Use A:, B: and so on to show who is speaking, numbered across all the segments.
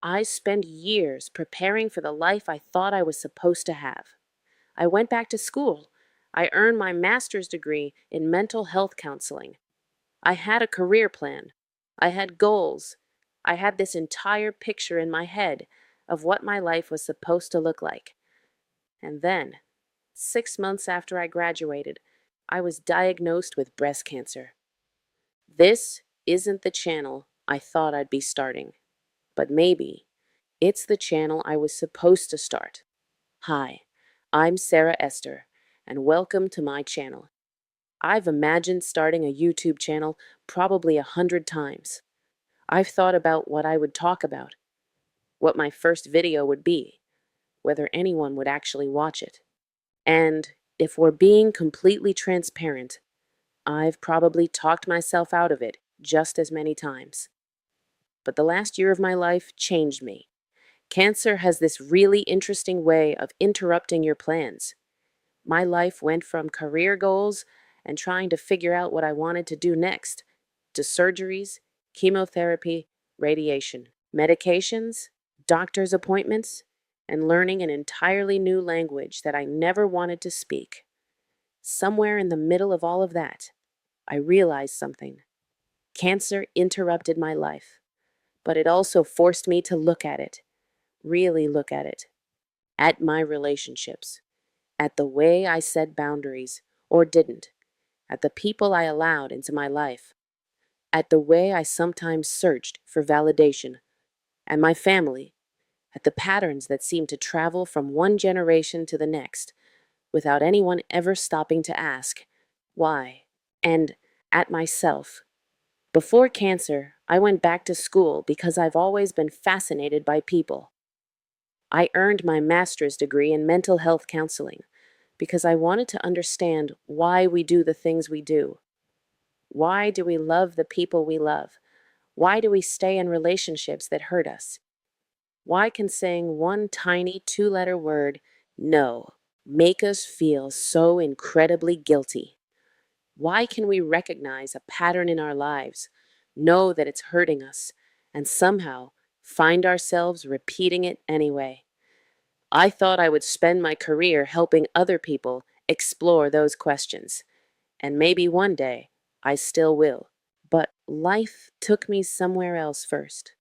A: I spent years preparing for the life I thought I was supposed to have. I went back to school. I earned my master's degree in mental health counseling. I had a career plan. I had goals. I had this entire picture in my head of what my life was supposed to look like. And then, 6 months after I graduated, I was diagnosed with breast cancer. This isn't the channel I thought I'd be starting, but maybe it's the channel I was supposed to start. Hi, I'm Sara Ester, and welcome to my channel. I've imagined starting a YouTube channel probably 100 times. I've thought about what I would talk about, what my first video would be, whether anyone would actually watch it. And if we're being completely transparent, I've probably talked myself out of it just as many times. But the last year of my life changed me. Cancer has this really interesting way of interrupting your plans. My life went from career goals and trying to figure out what I wanted to do next to surgeries, chemotherapy, radiation, medications, doctor's appointments, and learning an entirely new language that I never wanted to speak. Somewhere in the middle of all of that, I realized something. Cancer interrupted my life, but it also forced me to look at it, really look at my relationships, at the way I set boundaries or didn't, at the people I allowed into my life, at the way I sometimes searched for validation, and my family, at the patterns that seemed to travel from one generation to the next without anyone ever stopping to ask, why? And at myself. Before cancer, I went back to school because I've always been fascinated by people. I earned my master's degree in mental health counseling because I wanted to understand why we do the things we do. Why do we love the people we love? Why do we stay in relationships that hurt us? Why can saying one tiny two-letter word, no, make us feel so incredibly guilty? Why can we recognize a pattern in our lives, know that it's hurting us, and somehow find ourselves repeating it anyway? I thought I would spend my career helping other people explore those questions, and maybe one day I still will. But life took me somewhere else first.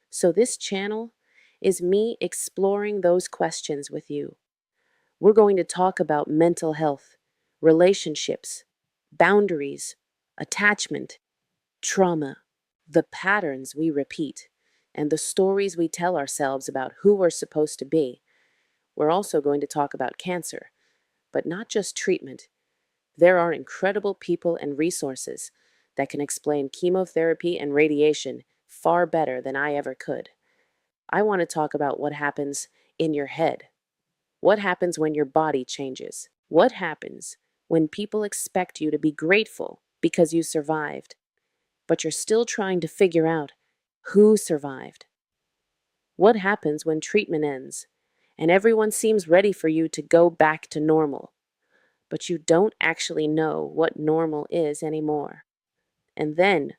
A: So this channel is me exploring those questions with you. We're going to talk about mental health, relationships, boundaries, attachment, trauma, the patterns we repeat, and the stories we tell ourselves about who we're supposed to be. We're also going to talk about cancer, but not just treatment. There are incredible people and resources that can explain chemotherapy and radiation far better than I ever could. I want to talk about what happens in your head. What happens when your body changes? What happens when people expect you to be grateful because you survived, but you're still trying to figure out who survived? What happens when treatment ends and everyone seems ready for you to go back to normal, but you don't actually know what normal is anymore? And then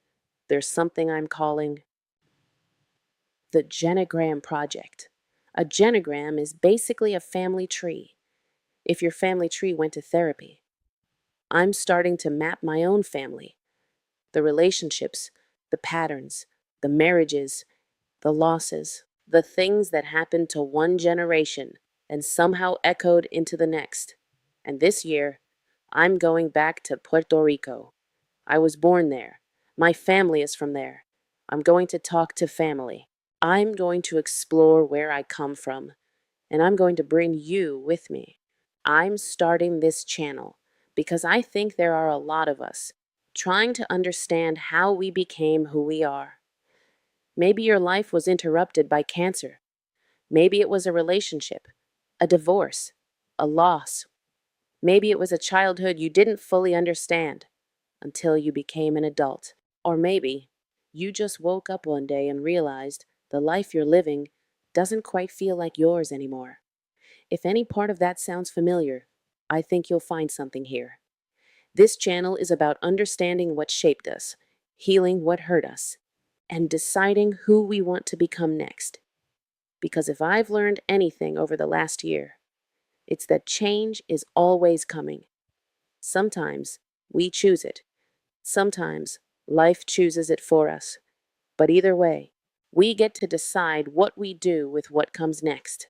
A: there's something I'm calling the genogram project. A genogram is basically a family tree. If your family tree went to therapy, I'm starting to map my own family, the relationships, the patterns, the marriages, the losses, the things that happened to one generation and somehow echoed into the next. And this year, I'm going back to Puerto Rico. I was born there. My family is from there. I'm going to talk to family. I'm going to explore where I come from, and I'm going to bring you with me. I'm starting this channel because I think there are a lot of us trying to understand how we became who we are. Maybe your life was interrupted by cancer. Maybe it was a relationship, a divorce, a loss. Maybe it was a childhood you didn't fully understand until you became an adult. Or maybe you just woke up one day and realized the life you're living doesn't quite feel like yours anymore. If any part of that sounds familiar, I think you'll find something here. This channel is about understanding what shaped us, healing what hurt us, and deciding who we want to become next. because if I've learned anything over the last year, it's that change is always coming. Sometimes we choose it, sometimes life chooses it for us. But either way, we get to decide what we do with what comes next.